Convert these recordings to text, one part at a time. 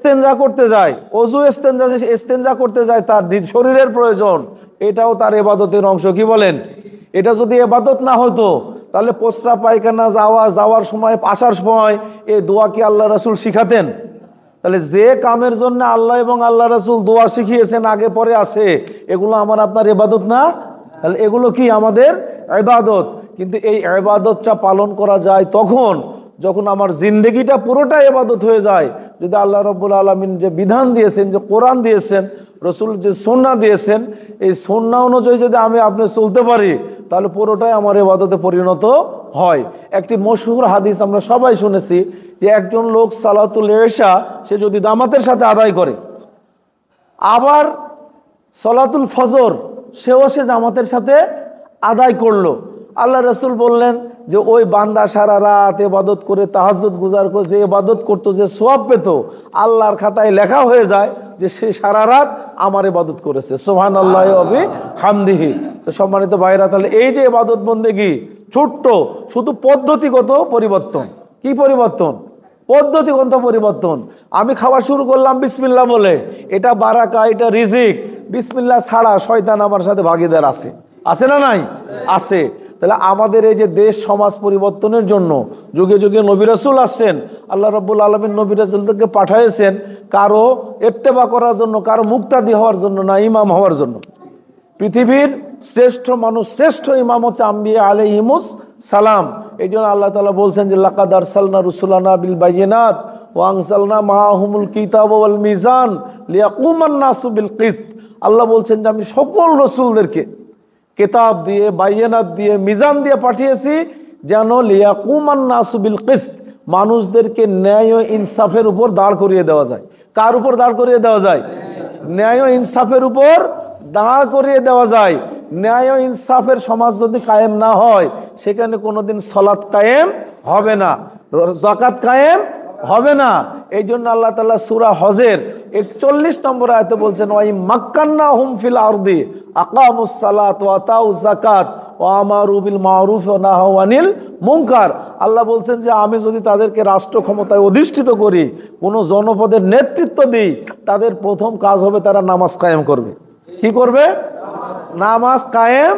ইস্তেঞ্জা করতে যায়, অজু ইস্তেঞ্জা করতে যায়, তার শরীরের প্রয়োজন, এটাও তার ইবাদতের অংশ। কি বলেন? এটা যদি ইবাদত না হতো তাহলে প্রস্রাব পায়খানা যাওয়ার সময়, আসার সময় এই দোয়া কি আল্লাহ রাসূল শিখাতেন? তাহলে যে কামের জন্য আল্লাহ এবং আল্লাহ রাসূল দোয়া শিখিয়েছেন, আগে পরে আছে, এগুলো আমার আপনার ইবাদত না? তাহলে এগুলো কি আমাদের ইবাদত। কিন্তু এই ইবাদতটা পালন করা যায় তখন যখন আমার জিন্দেগিটা পুরোটা ইবাদত হয়ে যায়। যদি আল্লাহ রাব্বুল আলামিন যে বিধান দিয়েছেন, যে কোরআন দিয়েছেন, রসুল যে সুন্নাহ দিয়েছেন, এই সুন্নাহ অনুযায়ী যদি আমি আপনি চলতে পারি তাহলে পুরোটাই আমার ইবাদতে পরিণত হয়। একটি মশহুর হাদিস আমরা সবাই শুনেছি যে একজন লোক সালাতুল ইশা সে যদি জামাতের সাথে আদায় করে, আবার সালাতুল ফজর সে জামাতের সাথে আদায় করলো, আল্লাহ রাসূল বললেন যে ওই বান্দা সারা রাত ইবাদত করে, তাহাজ্জুদ গুজার করে যে ইবাদত করতো, যে সওয়াব পেত, আল্লাহর খাতায় লেখা হয়ে যায় যে সে সারা রাত আমার ইবাদত করেছে। সুবহানাল্লাহি ওয়া বিহামদিহি। তো সম্মানিত ভাইরা, তাহলে এই যে ইবাদত বন্দেগী ছোট্ট, শুধু পদ্ধতিগত পরিবর্তন। কি পরিবর্তন? পদ্ধতিগত পরিবর্তন। আমি খাওয়া শুরু করলাম বিসমিল্লাহ বলে, এটা বারাকা, এটা রিজিক। বিসমিল্লাহ ছাড়া শয়তান আমার সাথে ভাগীদার আছে, আছে না নাই? আছে। তাহলে আমাদের এই যে দেশ সমাজ পরিবর্তনের জন্য যুগে যুগে নবী রাসূল আসছেন, আল্লাহ রাব্বুল আলামিন নবী রাসূলদেরকে পাঠিয়েছেন কারো ইত্তেবা করার জন্য, কারো মুক্তাদি হওয়ার জন্য না, ইমাম হওয়ার জন্য। পৃথিবীর শ্রেষ্ঠ মানুষ, শ্রেষ্ঠ ইমাম হচ্ছে আম্বিয়া আলাইহিমুস সালাম। এই জন্য আল্লাহ তাআলা বলছেন যে লাকাদ আরসালনা রুসুলানা বিল বায়িনাত ওয়া আনজালনা মাআহুমুল কিতাব ওয়াল মিজান লিয়াকুমান নাসু বিল কিসত। আল্লাহ বলছেন যে আমি সকল রসুলদেরকে কিতাব দিয়ে, বায়িনাত দিয়ে, মিজান দিয়ে পাঠিয়েছি যেন লিয়াকুমান নাসু বিল কিসত, মানুষদেরকে ন্যায় ও ইনসাফের উপর দাঁড় করিয়ে দেওয়া যায়। কার উপর দাঁড় করিয়ে দেওয়া যায়? ন্যায় ও ইনসাফের উপর দাঁড় করিয়ে দেওয়া যায়। ন্যায় ও ইনসাফের সমাজ যদি কায়েম না হয়, সেখানে কোনোদিন সালাত কায়েম হবে না, যাকাত কায়েম হবে না। এই জন্য আল্লাহ তাআলা সূরা হজের 41 নম্বর আয়াতে বলছেন ওয়াই মাক্কান্নাহুম ফিল আরদি আকামুস সালাত ওয়া আতাউজ যাকাত ওয়া আমারু বিল মারুফ ওয়া নাহাউ আনিল মুনকার। আল্লাহ বলছেন যে আমি যদি তাদেরকে রাষ্ট্র ক্ষমতায় অধিষ্ঠিত করি, কোনো জনপদের নেতৃত্ব দিই, তাদের প্রথম কাজ হবে তারা নামাজ কায়েম করবে। কি করবে? নামাজ কায়েম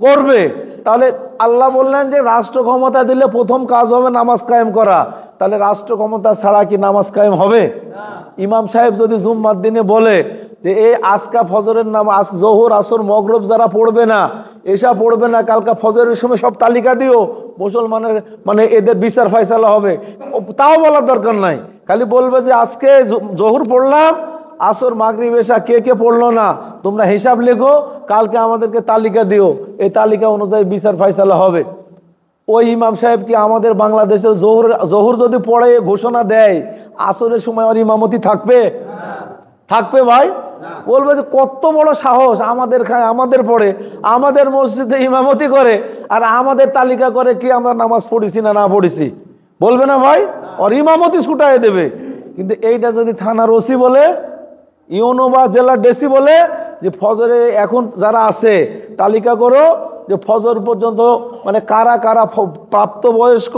করবে। তাহলে আল্লাহ বললেন যে রাষ্ট্র ক্ষমতা দিলে প্রথম কাজ হবে নামাজ কায়েম করা। তাহলে রাষ্ট্র ক্ষমতা ছাড়া কি নামাজ কায়েম হবে? ইমাম সাহেব যদি জুম্মার দিনে বলে যে এই আজকা ফজরের নামাজ, জোহর আসর মগরব যারা পড়বে না, এসা পড়বে না, কালকা ফজরের সময় সব তালিকা দিও, মুসলমানের মানে এদের বিচার ফয়সালা হবে, তাও বলার দরকার নাই। খালি বলবে যে আজকে জোহর পড়লাম, আসর মাগরিব এশা কে কে পড়লো না, তোমরা হিসাব লেখো, কালকে আমাদেরকে তালিকা দিও, এই তালিকা অনুযায়ী বিচার ফয়সালা হবে। ওই ইমাম সাহেব কি আমাদের বাংলাদেশে জোহর যদি পড়ে ঘোষণা দেয়, আসরের সময় আর ইমামতি থাকবে? থাকবে ভাই? বলবে যে কত বড় সাহস, আমাদের খায়, আমাদের পড়ে, আমাদের মসজিদে ইমামতি করে, আর আমাদের তালিকা করে কি আমরা নামাজ পড়েছি না না পড়েছি, বলবে না ভাই? আর ইমামতি ছুটাই দেবে। কিন্তু এইটা যদি থানার ওসি বলে, ইউনো বা জেলার ডেসি বলে যে ফজরে এখন যারা আছে তালিকা করো, যে ফজর পর্যন্ত মানে কারা কারা প্রাপ্তবয়স্ক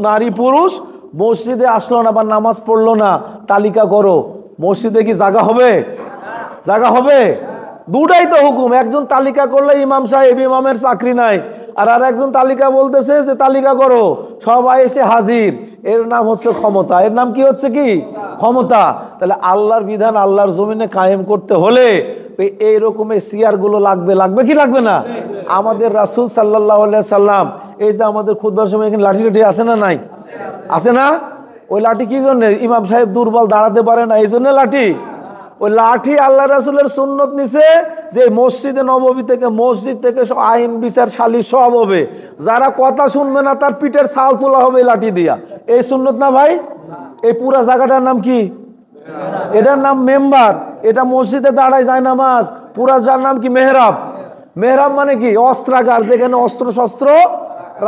নারী পুরুষ মসজিদে আসলো না বা নামাজ পড়লো না, তালিকা করো। মসজিদে কি জায়গা হবে? জায়গা হবে? দুটাই তো হুকুম। একজন তালিকা করলে ইমাম সাহেব, ইমামের চাকরি নাই, আর একজন তালিকা বলতেছে যে তালিকা করো, সবাই এসে হাজির। এর নাম হচ্ছে ক্ষমতা। এর নাম কি হচ্ছে? কি? ক্ষমতা। তাহলে আল্লাহর বিধান আল্লাহর জমিনে কায়েম করতে হলে এই রকমের সিয়ারগুলো লাগবে, লাগবে কি লাগবে না? আমাদের রাসূল সাল্লাল্লাহু আলাইহি সাল্লাম এই যে আমাদের খুতবার সময় এখানে লাঠি টাঠি আছে না নাই? আছে না? ওই লাঠি কি জন্য? ইমাম সাহেব দুর্বল, দাঁড়াতে পারে না, এই জন্য লাঠি। ওই লাঠি আল্লাহ রাসূলের সুন্নত নিছে যে মসজিদে নববী থেকে, মসজিদ থেকে আইন বিচার সালিশ সব হবে, যারা কথা শুনবে না তার পিঠের ছাল তোলা হবে এই লাঠি দিয়া। এই সুন্নত না ভাই? এই পুরা জায়গাটার নাম কি? এটার নাম মেম্বার। এটা মসজিদে দাঁড়ায় যায় নামাজ, পুরা যার নাম কি? মেহরাব। মেহরাব মানে কি? অস্ত্রাগার, যেখানে অস্ত্র শস্ত্র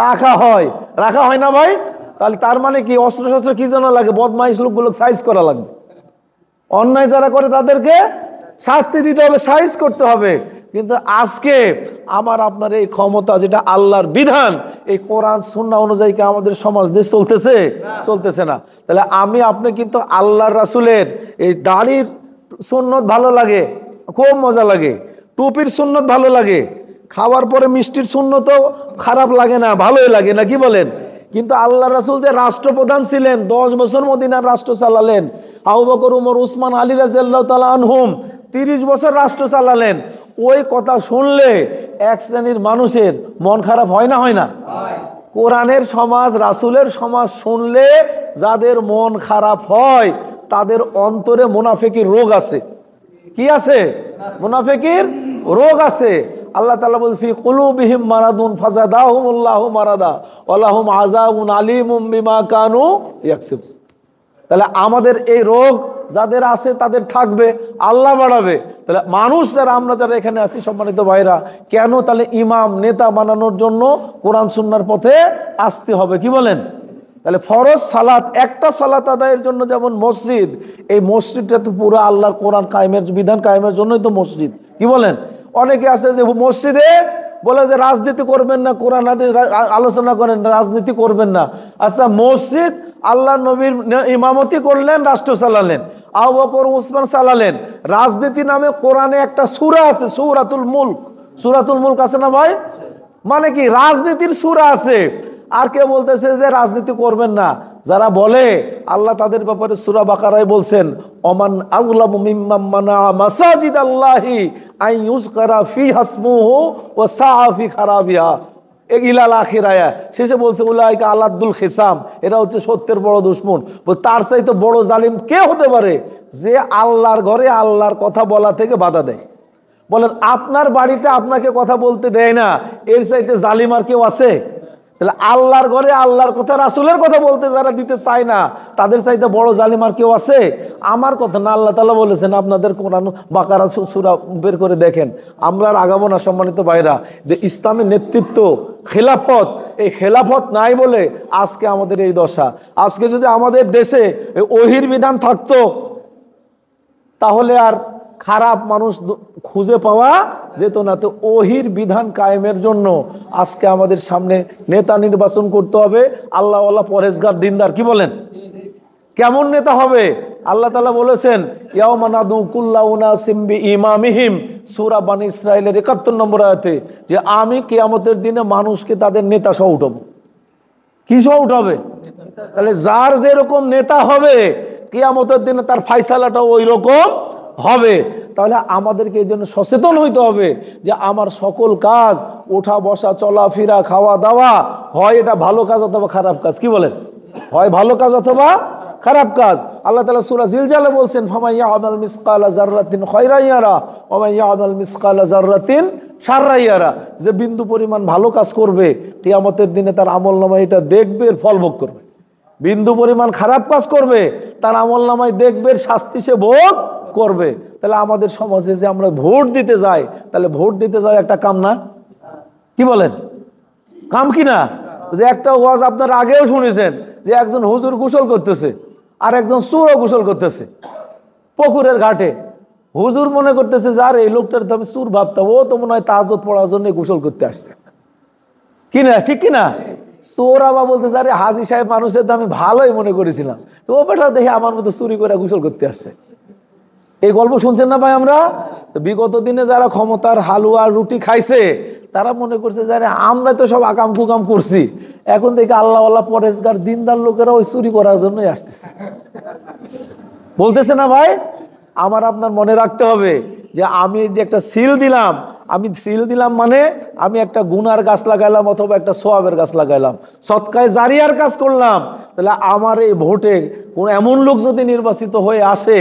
রাখা হয়। রাখা হয় না ভাই? তাহলে তার মানে কি? অস্ত্র শস্ত্র কি জন্য লাগে? বদমাইশ লোকগুলো সাইজ করা লাগবে, অন্যায় যারা করে তাদেরকে শাস্তি দিতে হবে, সাইজ করতে হবে। কিন্তু আজকে আমার আপনার এই ক্ষমতা, যেটা আল্লাহর বিধান, এই কোরআন সুন্নাহ অনুযায়ী কি আমাদের সমাজ দেশ চলতেছে? চলতেছে না। তাহলে আমি আপনি কিন্তু আল্লাহর রাসূলের এই দাড়ির সুন্নত ভালো লাগে, খুব মজা লাগে, টুপির সুন্নত ভালো লাগে, খাওয়ার পরে মিষ্টির সুন্নতও খারাপ লাগে না, ভালোই লাগে না, কি বলেন? কিন্তু আল্লাহ রাসূল যে রাষ্ট্রপ্রধান ছিলেন, 10 বছর মদিনার রাষ্ট্র চালালেন, আবু বকর, উমর, উসমান, আলী রাদিয়াল্লাহু তাআলা আনহুম 30 বছর রাষ্ট্র চালালেন। ওই কথা শুনলে এক শ্রেণীর মানুষের মন খারাপ হয় না? হয় না? কোরআনের সমাজ, রাসূলের সমাজ শুনলে যাদের মন খারাপ হয় তাদের অন্তরে মুনাফিকির রোগ আছে। কি আছে? মুনাফিকির রোগ আছে। আল্লাহ তাআলা বলেন, ফি কুলুবিহিম মারাদুন ফাযাদাহুমুল্লাহু মারাদা ওয়া লাহুম আযাবুন আলীমুম বিমা কানু ইয়াকসিবুন। তাহলে আমাদের এই রোগ যাদের আছে তাদের থাকবে, আল্লাহ বাড়াবে। তাহলে মানুষ যারা, আমরা যারা এখানে আছি সম্মানিত ভাইরা, কেন তাহলে ইমাম নেতা বানানোর জন্য কোরআন সুন্নাহর পথে আসতে হবে? কি বলেন? তাহলে ফরজ সালাত, একটা সালাত আদায়ের জন্য যেমন মসজিদ, এই মসজিদটা তো পুরো আল্লাহর কোরআন কায়েমের বিধান কায়েমের জন্যই তো মসজিদ। কি বলেন? অনেকে আছে যে মসজিদে বলে যে রাজনীতি করবেন না, কোরআন হাদিস আলোচনা করেন, রাজনীতি করবেন না। আচ্ছা, মসজিদ আল্লাহ নবীর ইমামতি করলেন, রাষ্ট্র চালালেন, আবু বকর, উসমান চালালেন। রাজনীতি নামে কোরআনে একটা সূরা আছে, সূরাতুল মুলক। সূরাতুল মুলক আছে না ভাই? মানে কি? রাজনীতির সূরা আছে। আর কে বলতেছে যে রাজনীতি করবেন না? যারা বলে, আল্লাহ তাদের ব্যাপারে সূরা বাকারায় বলছেন, ওমান আযলামু মিম্মান মানা মাসাজিদাল্লাহি আন ইউযকারা ফিহা ইসমুহু ওয়া সাআ ফি খারাবিহা ইলাল আখিরায়া। শেষে বলছে উলাইকা আলাদুল খিসাম, এরা হচ্ছে সত্যের বড় দুশমন। তার চাইতে বড় জালিম কে হতে পারে যে আল্লাহর ঘরে আল্লাহর কথা বলা থেকে বাধা দেয়? বলেন, আপনার বাড়িতে আপনাকে কথা বলতে দেয় না, এর চাইতে জালিম আর কেউ আছে? তাহলে আল্লাহর ঘরে আল্লাহর কথা, রাসূলের কথা বলতে যারা দিতে চায় না, তাদের চাইতে বড় জালিম আর কেউ আছে? আমার কথা না, আল্লাহ তাআলা বলেছেন, আপনাদের কোরআন বাকারা সূরা বের করে দেখেন। আমরা আর আগাবো না সম্মানিত ভাইরা, যে ইসলামী নেতৃত্ব, খেলাফত, এই খেলাফত নাই বলে আজকে আমাদের এই দশা। আজকে যদি আমাদের দেশে ওহির বিধান থাকতো তাহলে আর খারাপ মানুষ খুঁজে পাওয়া যেত না। তো ওহির বিধান কায়েমের জন্য আজকে আমাদের সামনে নেতা নির্বাচন করতে হবে, আল্লাহওয়ালা, পরেজগার, দিনদার। কি বলেন? কেমন নেতা হবে? আল্লাহ তাআলা বলেছেন, ইয়াউমা নাদু কুল্লা উনাসিম বিইমামিহিম, সূরা বনী ইসরাঈলের ৭১ নম্বর আয়াতে, যে আমি কিয়ামতের দিনে মানুষকে তাদের নেতা সহ উঠাবো। কি সহ উঠাবে? তাহলে যার যেরকম নেতা হবে কিয়ামতের দিনে তার ফায়সালাটা ওই রকম হবে। তাহলে আমাদেরকে এই জন্য সচেতন হইতে হবে যে আমার সকল কাজ, ওঠা বসা, চলাফেরা, খাওয়া দাওয়া, হয় এটা ভালো কাজ অথবা খারাপ কাজ। কি বলেন? হয় ভালো কাজ অথবা খারাপ কাজ। আল্লাহ তাআলা সূরা জিলজালে বলছেন, ফামান ইয়ামাল মিসকালা যাররাতিন খায়রান ইয়ারা ওয়া মান ইয়ামাল মিসকালা যাররাতিন শাররান ইয়ারা। যে বিন্দু পরিমাণ ভালো কাজ করবে কিয়ামতের দিনে তার আমলনামায় এটা দেখবে, এর ফল ভোগ করবে। বিন্দু পরিমাণ খারাপ কাজ করবে, তার আমলনামায় দেখবে, শাস্তি সে ভোগ করবে। তাহলে আমাদের সমাজে যে আমরা ভোট দিতে যাই, তাহলে ভোট দিতে যাওয়া একটা কাম না? কি বলেন? কাম কি না? যে একটা ওয়াজ আপনারা আগেও শুনেছেন, যে একজন হুজুর গোসল করতেছে আর একজন চোরও গোসল করতেছে পুকুরের ঘাটে। হুজুর মনে করতেছে যে আর এই লোকটার তো আমি চোর ভাবতাম, ও তো মনে হয় তাহাজ্জুদ পড়ার জন্য গোসল করতে আসছে। কি না? ঠিক কিনা? চোর আবার বলতেছে, আরে হাজী সাহেব মানুষের তো আমি ভালোই মনে করেছিলাম, তো ও বেটা দেখে আমার মতো চুরি করে গোসল করতে আসছে। এই গল্প শুনছেন না ভাই? আমরা বিগত দিনে যারা ক্ষমতার হালুয়া রুটি খাইছে তারা মনে করছে যে আমরা তো সব আকাম কুকাম করছি, এখন থেকে আল্লাহওয়ালা, পরেজগার, দিনদার লোকেরা ওই চুরি করার জন্যই আসতেছে। বলতেছে না ভাই? আমার আপনার মনে রাখতে হবে যে আমি যে একটা সিল দিলাম, আমি সিল দিলাম মানে আমি একটা গুনার গাছ লাগাইলাম অথবা একটা সোয়াবের গাছ লাগাইলাম, সৎকায় জারিয়ার কাজ করলাম। তাহলে আমার এই ভোটে কোন এমন লোক যদি নির্বাচিত হয়ে আসে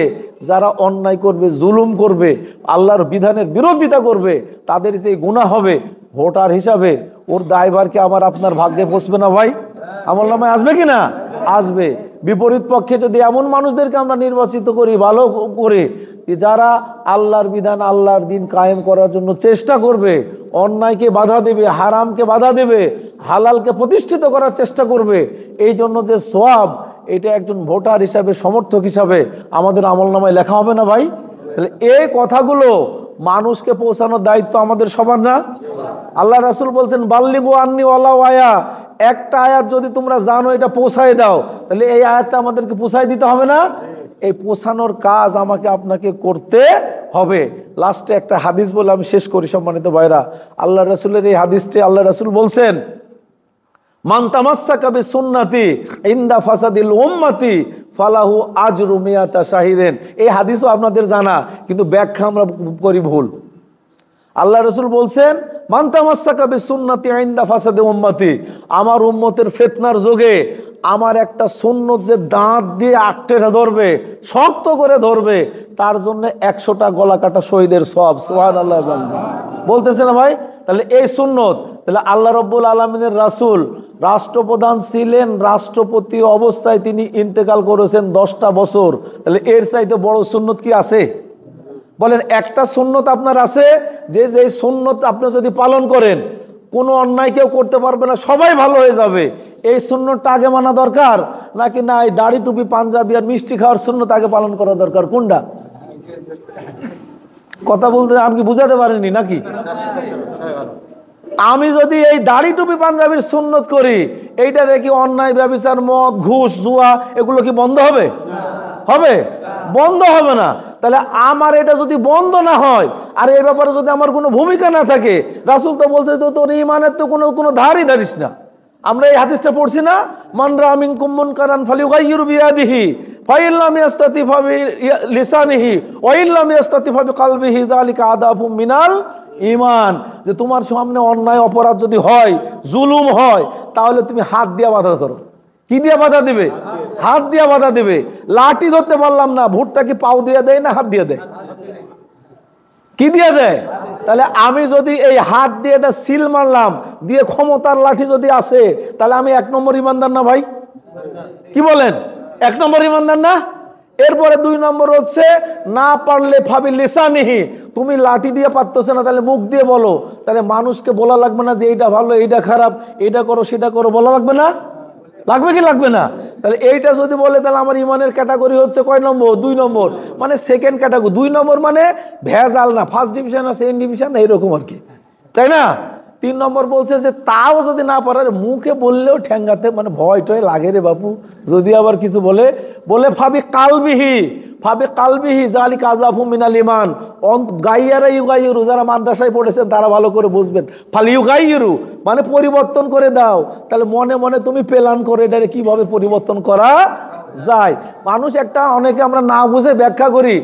যারা অন্যায় করবে, জুলুম করবে, আল্লাহর বিধানের বিরোধিতা করবে, তাদের যে গুনাহ হবে, ভোটার হিসাবে ওর দায়ভার কি আমার আপনার ভাগ্যে পৌঁছবে না ভাই? আমলনামায় আসবে কি না? আসবে। বিপরীত পক্ষে যদি এমন মানুষদেরকে আমরা নির্বাচিত করি ভালো করে, যারা আল্লাহর বিধান, আল্লাহর দিন কায়েম করার জন্য চেষ্টা করবে, অন্যায়কে বাধা দেবে, হারামকে বাধা দেবে, হালালকে প্রতিষ্ঠিত করার চেষ্টা করবে, এই জন্য যে সওয়াব, এটা একজন ভোটার হিসাবে, সমর্থক হিসাবে আমাদের আমলনামায় লেখা হবে না ভাই? তাহলে এই কথাগুলো মানুষকে পৌঁছানোর দায়িত্ব আমাদের সবার না? আল্লাহ রাসূল বলছেন বাল্লিগু আন্নি ওয়ালাউ আয়া, একটা আয়াত যদি তোমরা জানো এটা পৌঁছায় দাও, তাহলে এই আয়াতটা আমাদেরকে পৌঁছায় দিতে হবে না? এই পৌঁছানোর কাজ আমাকে আপনাকে করতে হবে। লাস্টে একটা হাদিস বলে আমি শেষ করি সম্মানিত ভাইরা। আল্লাহ রাসূলের এই হাদিসটি আল্লাহ রাসূল বলছেন মান তামাসসাকা বিসুন্নতি ইনদা ফাসাদিল উম্মতি ফালাহু আজরু মিয়াতা শাহিদিন। এই হাদিসও আপনাদের জানা, কিন্তু ব্যাখ্যা আমরা করি ভুল। আল্লাহ রাসূল বলছেন মান তামাসসাকা বিসুন্নতি ইনদা ফাসাদি উম্মতি, আমার উম্মতের ফিতনার যুগে আমার একটা সুন্নত যে দাঁত দিয়ে আঁকড়ে ধরবে, শক্ত করে ধরবে, তার জন্য 100টা গলা কাটা শহীদের সওয়াব। সুবহানাল্লাহ বলতেছে না ভাই? তাহলে এই সুন্নত, তাহলে আল্লাহ রাব্বুল আলামিনের রাসূল রাষ্ট্রপ্রধান ছিলেন, রাষ্ট্রপতি অবস্থায় তিনি ইন্তেকাল করেছেন 10টা বছর। তাহলে এর চাইতে বড় সুন্নত কি আছে? বলেন, একটা সুন্নত আপনার আছে যে যেই সুন্নত আপনি যদি পালন করেন কোনো অন্যায় কেউ করতে পারবে না, সবাই ভালো হয়ে যাবে। এই সুন্নতটা আগে মানা দরকার, নাকি না এই দাড়ি টুপি পাঞ্জাবি আর মিষ্টি খাওয়ার সুন্নত আগে পালন করা দরকার? কোনটা? কথা বলতে আমি কি বুঝাতে পারিনি নাকি? আমি যদি এই দাড়ি টুপি পাঞ্জাবির সুন্নত করি, এইটা দেখি অন্যায় ব্যভিচার মদ ঘুষ জুয়া এগুলো কি বন্ধ হবে? হবে? বন্ধ হবে না। তাহলে আমার এটা যদি বন্ধ না হয় আর এই ব্যাপারে যদি আমার কোনো ভূমিকা না থাকে, রাসূল তো বলছে তো তোর ঈমানের তো কোনো ধারই ধারিস না। আমরা এই হাদিসটা পড়ছি না, মান রা মিনকুম মুনকারান ফালিয়ুগাইয়িরু বিয়াদিহি ফাইন লাম ইয়াস্তাতি বিলিসানিহি ওয়া ইন লাম ইয়াস্তাতি বিকলবিহি যালিকা আদাফু মিনাল ঈমান। যে তোমার সামনে অন্যায় অপরাধ যদি হয়, জুলুম হয়, তাহলে তুমি হাত দিয়ে বাধা করো। কি দিয়ে বাধা দিবে? হাত দিয়ে বাধা দিবে। লাঠি ধরতে পারলাম না, ভুট্টা কি পাও দিয়ে দেয় না হাত দিয়ে দেয়? কি দিয়ে দেয়? তাহলে আমি যদি এই হাত দিয়ে এটা সিল মারলাম, দিয়ে ক্ষমতার লাঠি যদি আসে, তাহলে আমি 1 নম্বর ইমানদার না ভাই? কি বলেন? 1 নম্বর ইমানদার না? এরপরে 2 নম্বর হচ্ছে না পারলে ফাবি লিসানিহি, তুমি লাঠি দিয়ে পারতেছ না, তাহলে মুখ দিয়ে বলো। তাহলে মানুষকে বলা লাগবে না যে এইটা ভালো এইটা খারাপ, এইটা করো সেটা করো, বলা লাগবে না? লাগবে কি লাগবে না? তাহলে এইটা যদি বলে তাহলে আমার ইমানের ক্যাটাগরি হচ্ছে কয় নম্বর? 2 নম্বর, মানে সেকেন্ড ক্যাটাগরি। 2 নম্বর মানে ভেজাল না, ফার্স্ট ডিভিশন না সেকেন্ড ডিভিশন না, এইরকম আর কি, তাই না? 3 নম্বর বলছে যে তাও যদি না পারে, মুখে বললেও ঠ্যাঙ্গাতে মানে ভয় টয় লাগে রে বাপু, যদি আবার কিছু বলে ফাবি কালবিহি যালিকা আযাফু মিনাল ঈমান। গাইয়ারা ইউগাইয়িরু, যারা মাদ্রাসায় পড়েছেন তারা ভালো করে বুঝবেন। ফালিয়ুগাইয়িরু মানে পরিবর্তন করে দাও। তাহলে মনে মনে তুমি প্ল্যান করে এটারে কিভাবে পরিবর্তন করা যায়। মানুষ একটা অনেকে আমরা না বুঝে ব্যাখ্যা করি,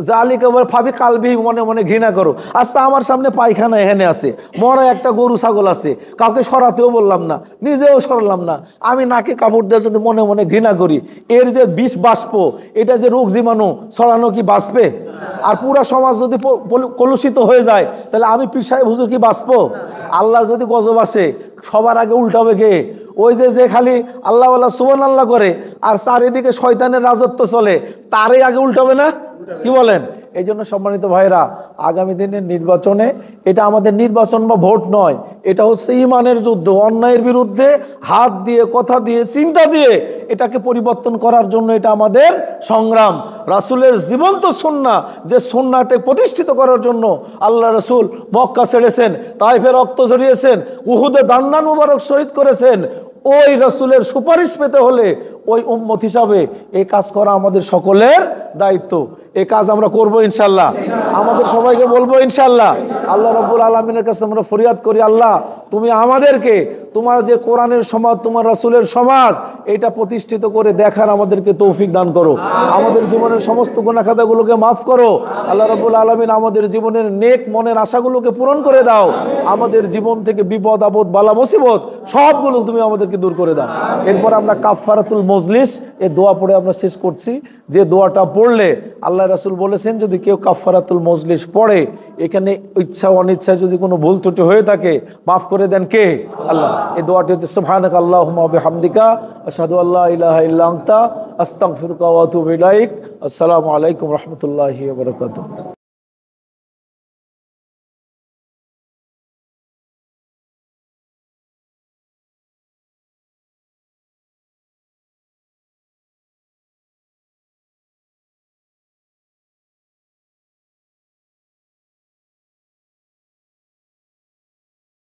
জালিকা ফাবি কালবিহি, মনে মনে ঘৃণা করো। আচ্ছা, আমার সামনে পায়খানা এখানে আছে, মরা একটা গরু ছাগল আছে, কাউকে সরাতেও বললাম না, নিজেও সরালাম না, আমি নাকে কাপড় দিয়ে যদি মনে মনে ঘৃণা করি, এর যে বিষ বাষ্প, এটা যে রোগ জীবাণু ছড়ানো কি বাঁচবে? আর পুরা সমাজ যদি কলুষিত হয়ে যায়, তাহলে আমি পীর সাহেব হুজুর কি বাঁচবো? আল্লাহ যদি গজব আসে, সবার আগে উল্টাবে কে? ওই যে খালি আল্লাহ আল্লাহ সুবহানাল্লাহ করে আর চারিদিকে শয়তানের রাজত্ব চলে, তারই আগে উল্টাবে না? কি বলেন? এই জন্য সম্মানিত ভাইরা, আগামী দিনের নির্বাচনে এটা আমাদের নির্বাচন বা ভোট নয়, এটা হচ্ছে ঈমানের যুদ্ধ। অন্যায়ের বিরুদ্ধে হাত দিয়ে, কথা দিয়ে, চিন্তা দিয়ে এটাকে পরিবর্তন করার জন্য এটা আমাদের সংগ্রাম। রাসূলের জীবন্ত সুন্নাহ, যে সুন্নাহকে প্রতিষ্ঠিত করার জন্য আল্লাহ রাসূল মক্কা ছেড়েছেন, তায়েফে রক্ত ঝরিয়েছেন, উহুদে দান্দান মুবারক শহীদ করেছেন। ওই রাসূলের সুপারিশ পেতে হলে ওই উম্মত হিসাবে এই কাজ করা আমাদের সকলের দায়িত্ব। এই কাজ আমরা করব ইনশাআল্লাহ, আমাদের সবাইকে বলবো ইনশাআল্লাহ। আল্লাহ রাব্বুল আলামিনের কাছে আমরা ফরিয়াদ করি, আল্লাহ তুমি আমাদেরকে তোমার যে কোরআনের সমাজ, তোমার রাসূলের সমাজ, এটা প্রতিষ্ঠিত করে দেখার আমাদেরকে তৌফিক দান করো। আমাদের জীবনের সমস্ত গুনাহ খাতাগুলোকে মাফ করো। আল্লাহ রাব্বুল আলামিন আমাদের জীবনের নেক মনের আশাগুলোকে পূরণ করে দাও। আমাদের জীবন থেকে বিপদ আপদ বালা মুসিবত সবগুলো তুমি আমাদেরকে দূর করে দাও। এরপর আমরা কাফফারাতুল মজলিস এই দোয়া পড়ে আমরা শেষ করছি। যে দোয়াটা পড়লে আল্লাহ রাসূল বলেছেন, যদি কেউ কাফফারাতুল মজলিস পড়ে, এখানে ইচ্ছা অনিচ্ছায় যদি কোনো ভুল ত্রুটি হয়ে থাকে, মাফ করে দেন কে? আল্লাহ। এই দোয়াটি হচ্ছে সুবহানাকা আল্লাহুম্মা ওয়া বিহামদিকা আশহাদু আল্লা ইলাহা ইল্লা আনতা আস্তাগফিরুকা ওয়া আতুবু ইলাইক। আসসালামু আলাইকুম ওয়া রাহমাতুল্লাহি ওয়া বারাকাতুহু।